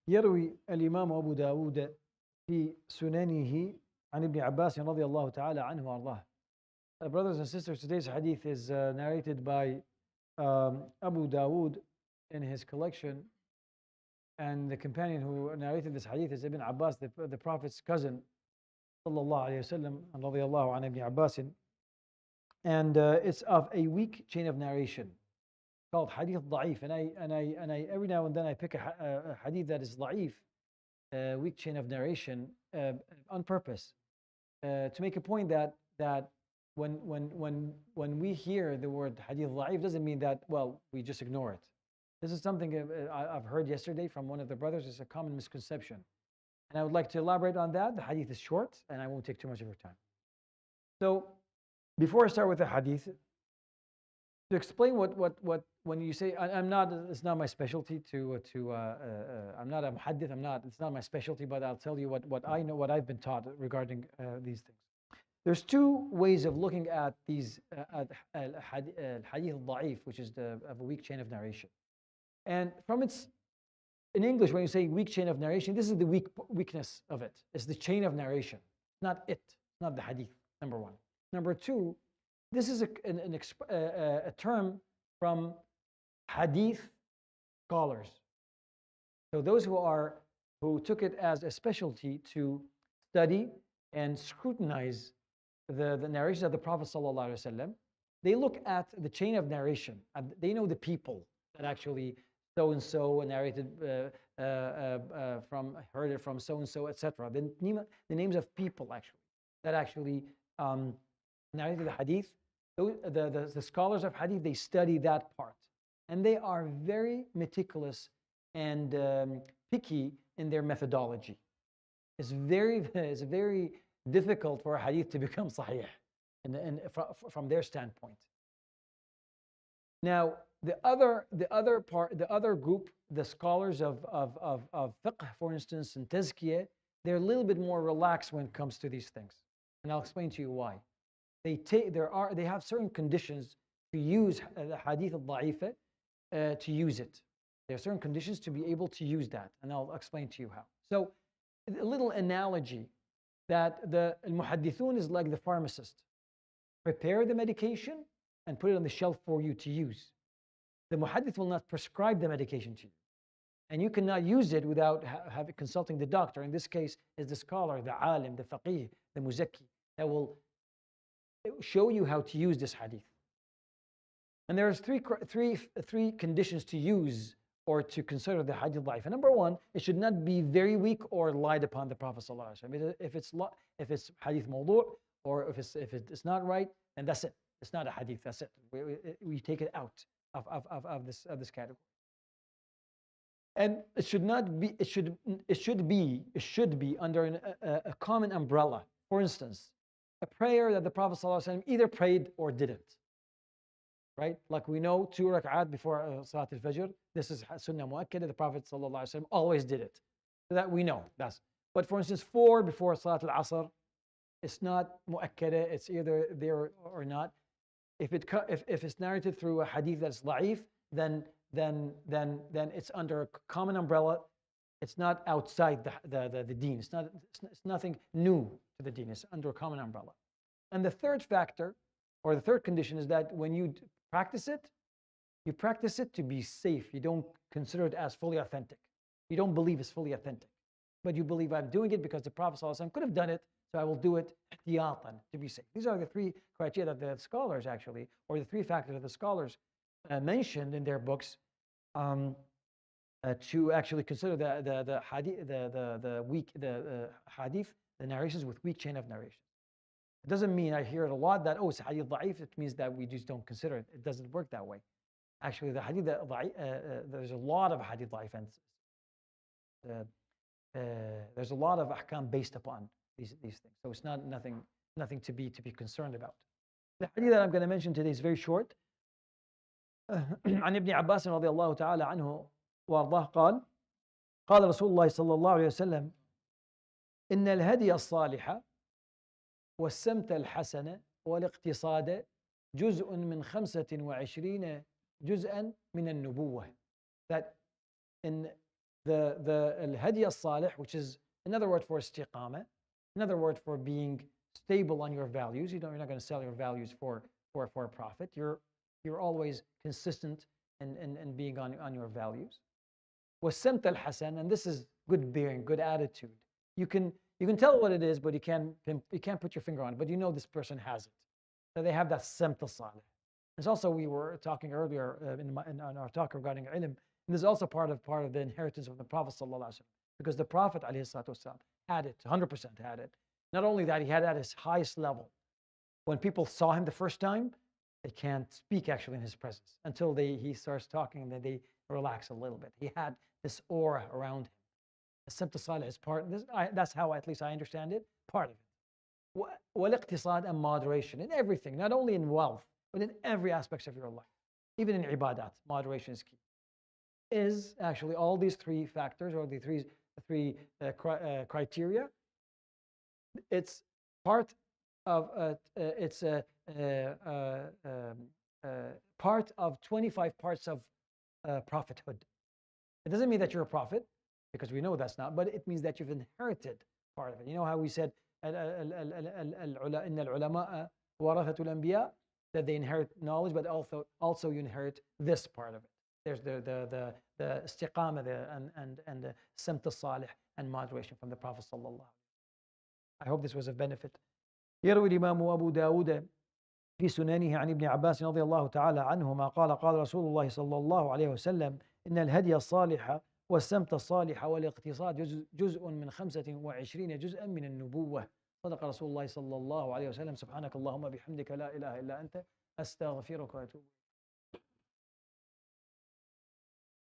يروي الإمام أبو داود في سننه عن ابن عباس رضي الله تعالى عنه وأرضاه. Brothers and sisters, today's hadith is narrated by Abu Dawood in his collection, and the companion who narrated this hadith is Ibn Abbas, the Prophet's cousin, sallallahu alayhi wasallam, and radiyallahu an Ibn Abbas. And it's of a weak chain of narration called hadith da'if. And I every now and then I pick a hadith that is da'if, weak chain of narration, on purpose, to make a point that when we hear the word hadith da'if, doesn't mean that, well, we just ignore it. This is something I've heard yesterday from one of the brothers. It's a common misconception, and I would like to elaborate on that. The hadith is short, and I won't take too much of your time. So, before I start with the hadith, to explain what when you say it's not my specialty I'm not a muhaddith, it's not my specialty, but I'll tell you what I know, what I've been taught regarding these things. There's two ways of looking at these hadith al-da'if, which is of a weak chain of narration. And in English, when you say weak chain of narration, this is the weakness of it. It's the chain of narration, not the hadith, number one. Number two, this is a term from hadith scholars. So those who took it as a specialty to study and scrutinize the narrations of the Prophet ﷺ, they look at the chain of narration. And they know the people that actually so-and-so narrated heard it from so-and-so, etc. The names of people that actually narrated the hadith. The scholars of hadith, they study that part. And they are very meticulous and picky in their methodology. It's very difficult for a hadith to become sahih from their standpoint. Now, the other group, the scholars of fiqh, for instance, and tazkiyah, they're a little bit more relaxed when it comes to these things. And I'll explain to you why. They have certain conditions to use the hadith al-da'ifa, to use it. There are certain conditions to be able to use that, and I'll explain to you how. So, a little analogy that the muhaddithun is like the pharmacist. Prepare the medication and put it on the shelf for you to use. The muhaddith will not prescribe the medication to you, and you cannot use it without consulting the doctor. In this case, is the scholar, the alim, the faqih, the muzakki, that will show you how to use this hadith. And there's three conditions to use or to consider the hadith da'if. And number one, it should not be very weak or lied upon the Prophet ﷺ. If it's hadith mawdu', or if it's not right, then that's it. It's not a hadith. That's it. We take it out of this category. And it should not be. It should be under a common umbrella. For instance, a prayer that the Prophet ﷺ either prayed or didn't. Right? Like we know, 2 rak'at before Salat al-Fajr, this is Sunnah Mu'akkada, the Prophet ﷺ always did it. So that we know. But for instance, 4 before Salat al-Asr, it's not Mu'akkada, it's either there or not. If it's narrated through a hadith that's da'if, then it's under a common umbrella. It's not outside the deen. It's nothing new to the deen. It's under a common umbrella. And the third factor, or the third condition, is that when you practice it, you practice it to be safe. You don't consider it as fully authentic. You don't believe it's fully authentic. But you believe I'm doing it because the Prophet ﷺ could have done it, so I will do it ihtiyatan, to be safe. These are the three criteria that the scholars actually, or the three factors that the scholars mentioned in their books, to actually consider the hadith, the narrations with weak chain of narration. It doesn't mean I hear it a lot that, it's hadith da'if, it means that we just don't consider it. It doesn't work that way. Actually, the hadith there's a lot of hadith da'if, and there's a lot of ahkam based upon these things. So it's nothing to be concerned about. The hadith that I'm going to mention today is very short. عن ابن عباس رضي الله تعالى عنه وارضاه قال رسول الله صلى الله عليه وسلم إن الهدي الصالح والسمت الحسن والاقتصاد جزء من 25 جزءا من النبوة. That in the al-hadi al-salih, which is another word for istiqamah, another word for being stable on your values. You're not going to sell your values for a profit. You're always consistent in being on your values. وَالسَّمْتَ الْحَسَنَ, and this is good bearing, good attitude. You can tell what it is, but you can't put your finger on it, but you know this person has it. So they have that samt al-salih. There's also, we were talking earlier in our talk regarding ilm, and this is also part of the inheritance of the Prophet ﷺ, because the Prophet ﷺ had it, 100% had it. Not only that, he had it at his highest level. When people saw him the first time, they can't speak actually in his presence until he starts talking, and then they relax a little bit. He had this aura around him. The samt al-salih is part. That's how at least I understand it. Part of it. Wal-iqtisad, and moderation in everything, not only in wealth, but in every aspect of your life. Even in ibadat, moderation is key. Is actually all these three factors, or the three criteria. It's part of part of 25 parts of prophethood. It doesn't mean that you're a prophet, because we know that's not, but it means that you've inherited part of it. You know how we said إن العلماء ورثة الأنبياء, that they inherit knowledge, but also you inherit this part of it. There's the istiqamah and the samt al-salih and moderation from the Prophet sallallahu. I hope this was of benefit. يروي الإمام أبو داود في سننه عن ابن عباس رضي الله تعالى عنهما قال قال رسول الله صلى الله عليه وسلم إن الهدي الصالح والسمت الصالح والاقتصاد جزء من 25 جزءا من النبوة. صدق رسول الله صلى الله عليه وسلم. سبحانك اللهم بحمدك لا إله إلا أنت أستغفرك وأتوب